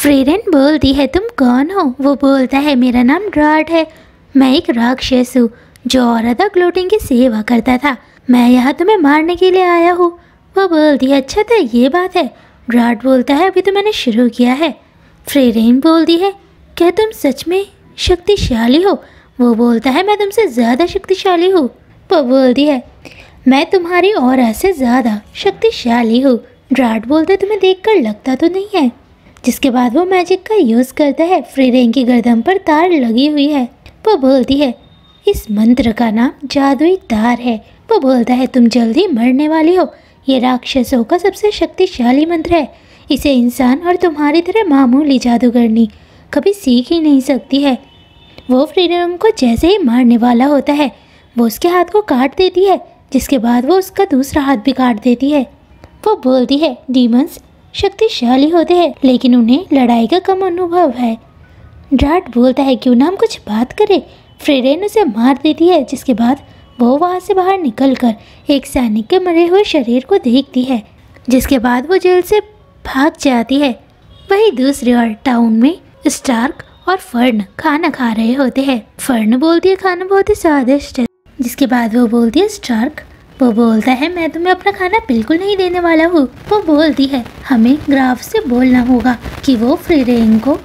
फ्रीरेन बोलती है तुम कौन हो? वो बोलता है मेरा नाम ड्राट है, मैं एक राक्षस हूँ जो औरदा ग्लोटिंग की सेवा करता था। मैं यहाँ तुम्हें मारने के लिए आया हूँ। वो बोलती है अच्छा तो ये बात है। ड्राट बोलता है अभी तो मैंने शुरू किया है। फ्रीरेन बोलती है क्या तुम सच में शक्तिशाली हो? वो बोलता है मैं तुमसे ज़्यादा शक्तिशाली हूँ। वो बोलती है मैं तुम्हारी औरा से ज़्यादा शक्तिशाली हूँ। ड्राट बोलता है तुम्हें देखकर लगता तो नहीं है। जिसके बाद वो मैजिक का यूज़ करता है। फ्रीरेन की गर्दन पर तार लगी हुई है। वो बोलती है इस मंत्र का नाम जादुई तार है। वो बोलता है तुम जल्दी मरने वाली हो। ये राक्षसों का सबसे शक्तिशाली मंत्र है। इसे इंसान और तुम्हारी तरह मामूली जादूगरनी कभी सीख ही नहीं सकती है। वो फ्रीरेन को जैसे ही मारने वाला होता है वो उसके हाथ को काट देती है, जिसके बाद वो उसका दूसरा हाथ भी काट देती है। वो बोलती है डीमंस शक्तिशाली होते हैं लेकिन उन्हें लड़ाई का कम अनुभव है। ड्राट बोलता है क्यों ना हम कुछ बात करें। फ्रीरेन उसे मार देती है, जिसके बाद वो वहाँ से बाहर निकलकर एक सैनिक के मरे हुए शरीर को देखती है, जिसके बाद वो जेल से भाग जाती है। वहीं दूसरी ओर टाउन में स्टार्क और फर्न खाना खा रहे होते हैं। फर्न बोलती है खाना बहुत ही स्वादिष्ट है, जिसके बाद वो बोलती है स्टार्क। वो बोलता है मैं तुम्हें अपना खाना बिल्कुल नहीं देने वाला हूँ। वो बोलती है हमें ग्राफ से बोलना होगा कि वो फ्रीरेन को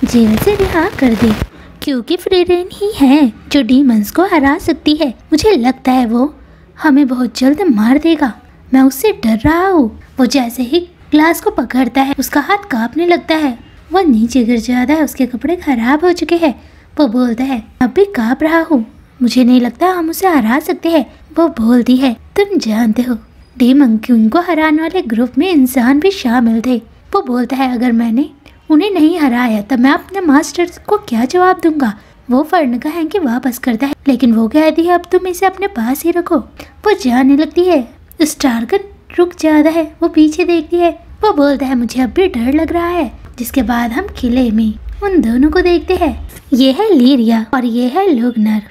जेल से रिहा कर दे, क्योंकि फ्रीरेन ही है जो डीमंस को हरा सकती है। मुझे लगता है वो हमें बहुत जल्द मार देगा। मैं उससे डर रहा हूँ। वो जैसे ही ग्लास को पकड़ता है उसका हाथ कांपने लगता है। वो नीचे गिर जाता है, उसके कपड़े खराब हो चुके हैं। वो बोलता है अब भी कांप रहा हूँ, मुझे नहीं लगता हम उसे हरा सकते हैं। वो बोलती है तुम जानते हो डीमन किंग को हराने वाले ग्रुप में इंसान भी शामिल थे। वो बोलता है अगर मैंने उन्हें नहीं हराया तब मैं अपने मास्टर को क्या जवाब दूंगा। वो फर्न का हैंकी वापस करता है, लेकिन वो कहती है अब तुम इसे अपने पास ही रखो। वो जाने लगती है। स्टार्कन रुक जाता है, वो पीछे देखती है। वो बोलता है मुझे अब भी डर लग रहा है। जिसके बाद हम किले में उन दोनों को देखते हैं। ये है लीरिया और ये है लुगनर।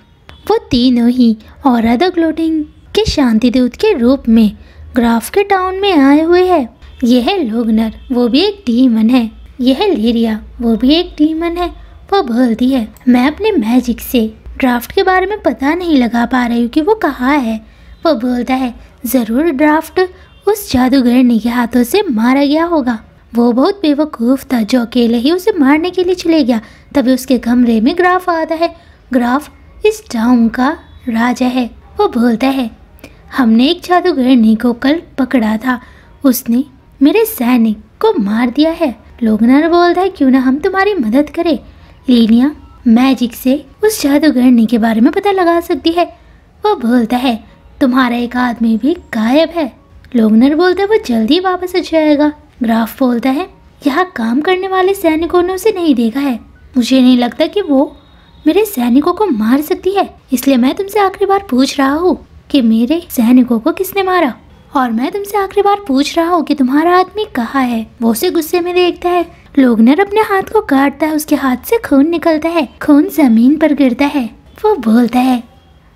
वो तीनों ही औरदा ग्लोटिंग के शांति दूत के रूप में ग्राफ के टाउन में आए हुए हैं। यह है लुगनर, वो भी एक डीमन है। यह है लीरिया, वो भी एक डीमन है। वो बोलती है मैं अपने मैजिक से ड्राफ्ट के बारे में पता नहीं लगा पा रही हूँ कि वो कहाँ है। वो बोलता है ज़रूर ड्राफ्ट उस जादूगरनी के हाथों से मारा गया होगा। वो बहुत बेवकूफ़ था जो अकेले ही उसे मारने के लिए चले गया। तभी उसके कमरे में ग्राफ आता है। ग्राफ इस टाउन का राजा है। वो बोलता है हमने एक जादूगरनी को कल पकड़ा था, उसने मेरे सैनिक को मार दिया है। लुगनर बोलता है क्यों ना हम तुम्हारी मदद करें। लीनिया मैजिक से उस जादूगरनी के बारे में पता लगा सकती है। वो बोलता है तुम्हारा एक आदमी भी गायब है। लुगनर बोलता है वो जल्दी वापस आ जाएगा। ग्राफ बोलता है यहाँ काम करने वाले सैनिकों ने उसे नहीं देखा है। मुझे नहीं लगता कि वो मेरे सैनिकों को मार सकती है, इसलिए मैं तुमसे आखिरी बार पूछ रहा हूँ कि मेरे सैनिकों को किसने मारा। और मैं तुमसे आखिरी बार पूछ रहा हूँ कि तुम्हारा आदमी कहाँ है। वो उसे गुस्से में देखता है। लुगनर अपने हाथ को काटता है, उसके हाथ से खून निकलता है, खून जमीन पर गिरता है। वो बोलता है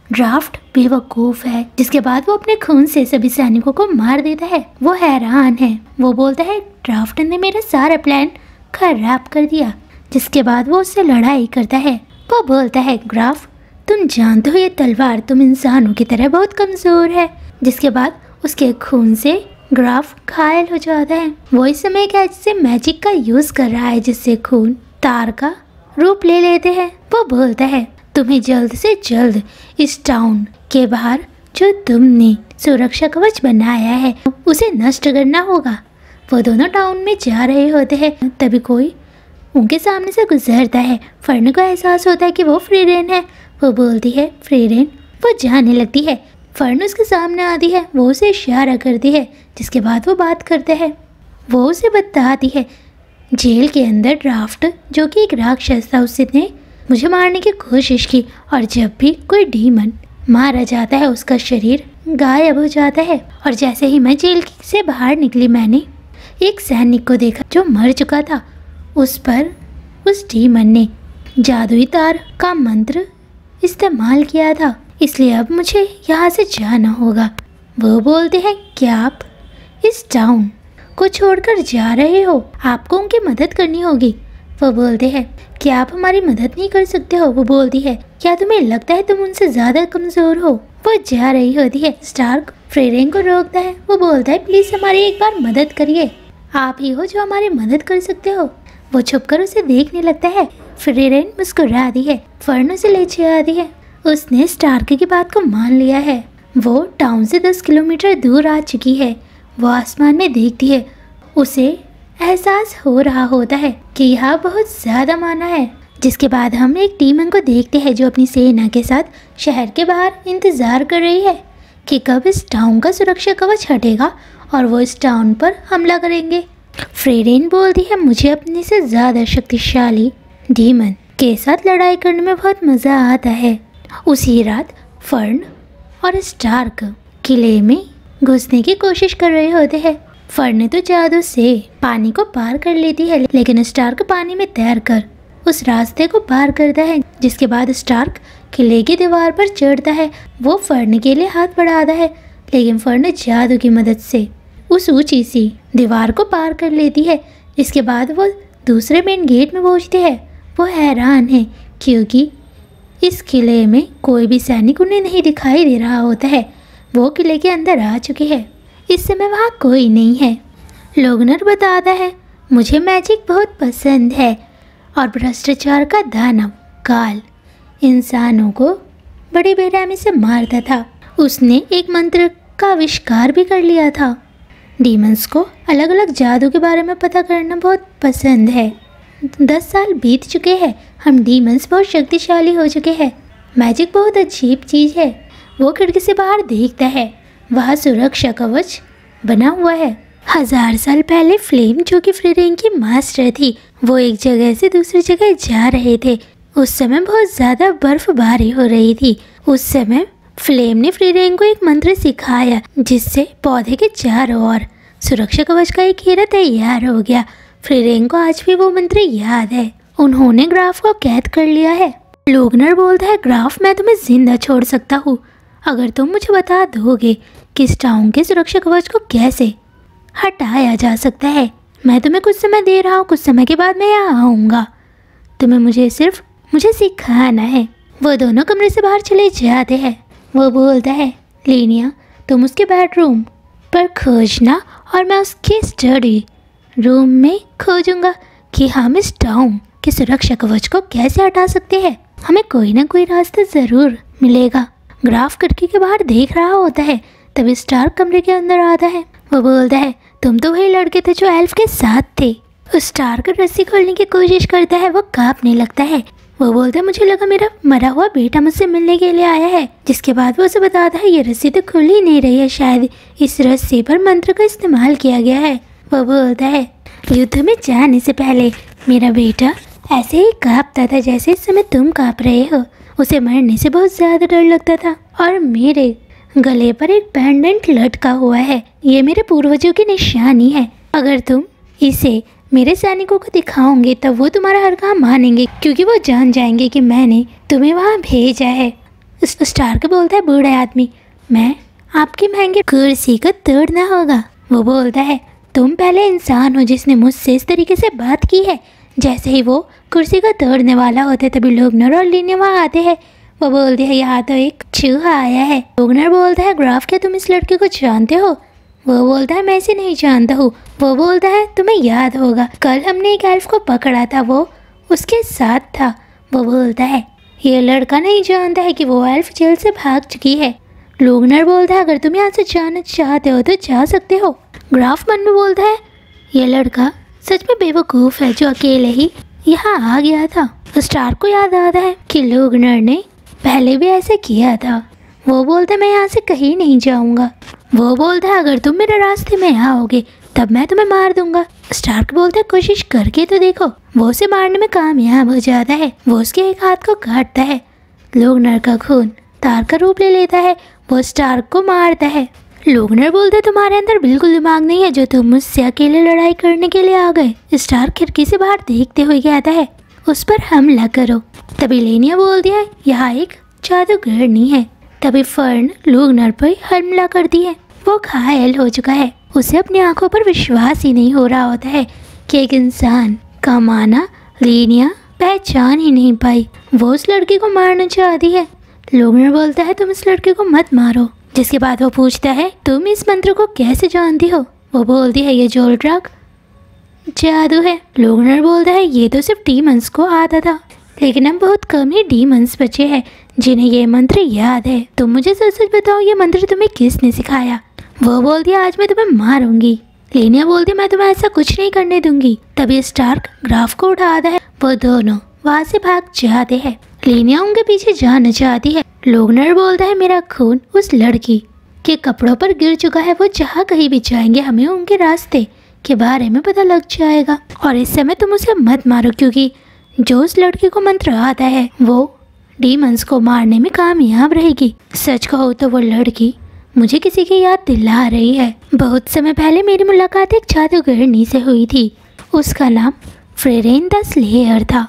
ड्राफ्ट बेवकूफ है। जिसके बाद वो अपने खून से सभी सैनिकों को मार देता है। वो हैरान है। वो बोलता है ड्राफ्ट ने मेरा सारा प्लान खराब कर दिया। जिसके बाद वो उससे लड़ाई करता है। वो बोलता है ग्राफ तुम जानते हो ये तलवार तुम इंसानों की तरह बहुत कमजोर है। जिसके बाद उसके खून से ग्राफ घायल हो जाता है। वो इस समय एक ऐसे मैजिक का यूज कर रहा है जिससे खून तार का रूप ले लेते हैं। वो बोलता है तुम्हें जल्द से जल्द इस टाउन के बाहर जो तुमने सुरक्षा कवच बनाया है उसे नष्ट करना होगा। वो दोनों टाउन में जा रहे होते हैं, तभी कोई उनके सामने से गुजरता है। फर्न को एहसास होता है कि वो फ्रीरेन है। वो बोलती है फ्रीरेन। वो जाने लगती है। फर्न उसके सामने आती है। वो उसे इशारा करती है, जिसके बाद वो बात करते हैं। वो उसे बताती है जेल के अंदर ड्राफ्ट जो कि एक राक्षस था उसने मुझे मारने की कोशिश की, और जब भी कोई डीमन मारा जाता है उसका शरीर गायब हो जाता है। और जैसे ही मैं जेल से बाहर निकली मैंने एक सैनिक को देखा जो मर चुका था। उस पर उस डीमन ने जादुई तार का मंत्र इस्तेमाल किया था, इसलिए अब मुझे यहाँ से जाना होगा। वो बोलते हैं क्या आप इस टाउन को छोड़कर जा रहे हो, आपको उनकी मदद करनी होगी। वो बोलते हैं, क्या आप हमारी मदद नहीं कर सकते हो? वो बोलती है, क्या तुम्हें लगता है तुम उनसे ज्यादा कमजोर हो? वो जा रही होती है। स्टार्क फ्रीरेन को रोकता है। वो बोलता है, प्लीज हमारी एक बार मदद करिए, आप ही हो जो हमारी मदद कर सकते हो। वो छुपकर उसे देखने लगता है। फ्रीरेन मुस्कुराती है। फर्न उसे ले आती है। उसने स्टार्क की बात को मान लिया है। वो टाउन से 10 किलोमीटर दूर आ चुकी है। वो आसमान में देखती है। उसे एहसास हो रहा होता है कि यह बहुत ज़्यादा माना है। जिसके बाद हम एक डीमन को देखते हैं जो अपनी सेना के साथ शहर के बाहर इंतज़ार कर रही है कि कब इस टाउन का सुरक्षा कवच हटेगा और वो इस टाउन पर हमला करेंगे। फ्रीरेन बोलती है, मुझे अपने से ज़्यादा शक्तिशाली डीमन के साथ लड़ाई करने में बहुत मज़ा आता है। उसी रात फर्न और स्टार्क किले में घुसने की कोशिश कर रहे होते हैं। फर्न तो जादू से पानी को पार कर लेती है, लेकिन स्टार्क पानी में तैरकर उस रास्ते को पार करता है। जिसके बाद स्टार्क किले की दीवार पर चढ़ता है। वो फर्न के लिए हाथ बढ़ाता है, लेकिन फर्न जादू की मदद से उस ऊंची सी दीवार को पार कर लेती है। इसके बाद वो दूसरे मेन गेट में पहुंचते हैं। वो हैरान है क्योंकि इस किले में कोई भी सैनिक उन्हें नहीं दिखाई दे रहा होता है। वो किले के अंदर आ चुके हैं। इस समय वहाँ कोई नहीं है। लोगनर बताता है, मुझे मैजिक बहुत पसंद है और भ्रष्टाचार का दानव काल इंसानों को बड़ी बेरहमी से मारता था। उसने एक मंत्र का आविष्कार भी कर लिया था। डीमंस को अलग अलग जादू के बारे में पता करना बहुत पसंद है। 10 साल बीत चुके हैं। हम डीमंस बहुत शक्तिशाली हो चुके हैं। मैजिक बहुत अजीब चीज़ है। वो खिड़की से बाहर देखता है। वहाँ सुरक्षा कवच बना हुआ है। 1000 साल पहले फ्लेम, जो कि फ्रीरेन की मास्टर थी, वो एक जगह से दूसरी जगह जा रहे थे। उस समय बहुत ज़्यादा बर्फबारी हो रही थी। उस समय फ्लेम ने फ्रीरेन को एक मंत्र सिखाया जिससे पौधे के चारों ओर सुरक्षा कवच का एक घेरा तैयार हो गया। फ्रीरेन को आज भी वो मंत्र याद है। उन्होंने ग्राफ को कैद कर लिया है। लोगनर बोलता है, ग्राफ, मैं तुम्हें जिंदा छोड़ सकता हूँ अगर तुम मुझे बता दोगे कि इस टाउन के सुरक्षा कवच को कैसे हटाया जा सकता है। मैं तुम्हें कुछ समय दे रहा हूँ, कुछ समय के बाद मैं यहाँ आऊँगा। तुम्हें मुझे सिखाना है। वो दोनों कमरे से बाहर चले जाते हैं। वो बोलता है, लीनिया, तुम उसके बेडरूम पर खोजना और मैं उसके स्टडी रूम में खोजूंगा कि हम इस टाउन के सुरक्षा कवच को कैसे हटा सकते हैं। हमें कोई ना कोई रास्ता ज़रूर मिलेगा। ग्राफ खिड़की के बाहर देख रहा होता है। तभी स्टार्क कमरे के अंदर आता है। वो बोलता है, तुम तो वही लड़के थे जो एल्फ के साथ थे। स्टार्क रस्सी खोलने की कोशिश करता है। वो कांपने लगता है। वो बोलता है, मुझे लगा मेरा मरा हुआ बेटा मुझसे मिलने के लिए आया है। जिसके बाद वो उसे बताता है, ये रस्सी तो खुल ही नहीं रही है, शायद इस रस्सी पर मंत्र का इस्तेमाल किया गया है। वो बोलता है, युद्ध में जाने से पहले मेरा बेटा ऐसे ही कांपता था जैसे इस समय तुम कांप रहे हो। उसे मरने से बहुत ज़्यादा डर लगता था और मेरे गले पर एक पेंडेंट लटका हुआ है। ये मेरे पूर्वजों की निशानी है। अगर तुम इसे मेरे सैनिकों को दिखाओगे तब वो तुम्हारा हर काम मानेंगे, क्योंकि वो जान जाएंगे कि मैंने तुम्हें वहाँ भेजा है। स्टार्क बोलता है, बूढ़े आदमी, मैं आपकी महंगी कुर्सी को तोड़ना होगा। वो बोलता है, तुम पहले इंसान हो जिसने मुझसे इस तरीके से बात की है। जैसे ही वो कुर्सी को तोड़ने वाला होता है तभी लोगनर और लीनिया वहाँ आते हैं। वो बोलते हैं, यहाँ तो एक चूहा आया है। लोगनर बोलता है, ग्राफ, क्या तुम इस लड़के को जानते हो? वो बोलता है, मैं इसे नहीं जानता हूँ। वो बोलता है, तुम्हें याद होगा कल हमने एक एल्फ को पकड़ा था, वो उसके साथ था। वो बोलता है, ये लड़का नहीं जानता है कि वो एल्फ जेल से भाग चुकी है। लोगनर बोलता है, अगर तुम यहाँ से जाना चाहते हो तो जा सकते हो। ग्राफ मन में बोलता है, ये लड़का सच में बेवकूफ़ है जो अकेले ही यहाँ आ गया था। स्टार्क को याद आता है कि लोगनर ने पहले भी ऐसे किया था। वो बोलता है, मैं यहाँ से कहीं नहीं जाऊँगा। वो बोलता है, अगर तुम मेरे रास्ते में आओगे तब मैं तुम्हें मार दूंगा। स्टार्क बोलता है, कोशिश करके तो देखो। वो उसे मारने में कामयाब हो जाता है। वो उसके एक हाथ को काटता है। लोगनर का खून तार का रूप ले लेता है। वो स्टार्क को मारता है। लोगनर बोलते है, तुम्हारे अंदर बिल्कुल दिमाग नहीं है जो तुम मुझसे अकेले लड़ाई करने के लिए आ गए। स्टार्क खिड़की से बाहर देखते हुए कहता है, उस पर हमला करो। तभी लीनिया बोलती है, यहाँ एक जादूगरनी है। तभी फर्न लोगनर पर हमला करती है। वो घायल हो चुका है। उसे अपनी आंखों पर विश्वास ही नहीं हो रहा होता है कि एक इंसान का माना लीनिया पहचान ही नहीं पाई। वो उस लड़की को मारना चाहती है। लोगनर बोलता है तुम इस लड़के को मत मारो, जिसके बाद वो पूछता है तुम इस मंत्र को कैसे जानती हो। वो बोलती है ये जोल्ड्रक जादू है। लोगनर बोलता है ये तो सिर्फ डीमंस को आता था, लेकिन अब बहुत कम ही डीमंस बचे हैं जिन्हें ये मंत्र याद है। तुम मुझे सच सच बताओ ये मंत्र तुम्हें किसने सिखाया। वो बोलती है आज मैं तुम्हें मारूंगी। लीनिया बोलती है मैं तुम्हें ऐसा कुछ नहीं करने दूंगी। तभी स्टार्क ग्राफ को उठाता है। वो दोनों वहाँ से भाग जाते हैं। लीनिया उनके पीछे जाना चाहती है। लोगनर बोलता है मेरा खून उस लड़की के कपड़ों पर गिर चुका है। वो जहाँ कहीं भी जाएंगे हमें उनके रास्ते के बारे में पता लग जाएगा, और इस समय तुम उसे मत मारो क्योंकि जो उस लड़की को मंत्र आता है वो डीमंस को मारने में कामयाब रहेगी। सच कहो तो वो लड़की मुझे किसी की याद दिला रही है। बहुत समय पहले मेरी मुलाकात एक जादूगरनी से हुई थी। उसका नाम फ्रेरेन द स्लेयर था।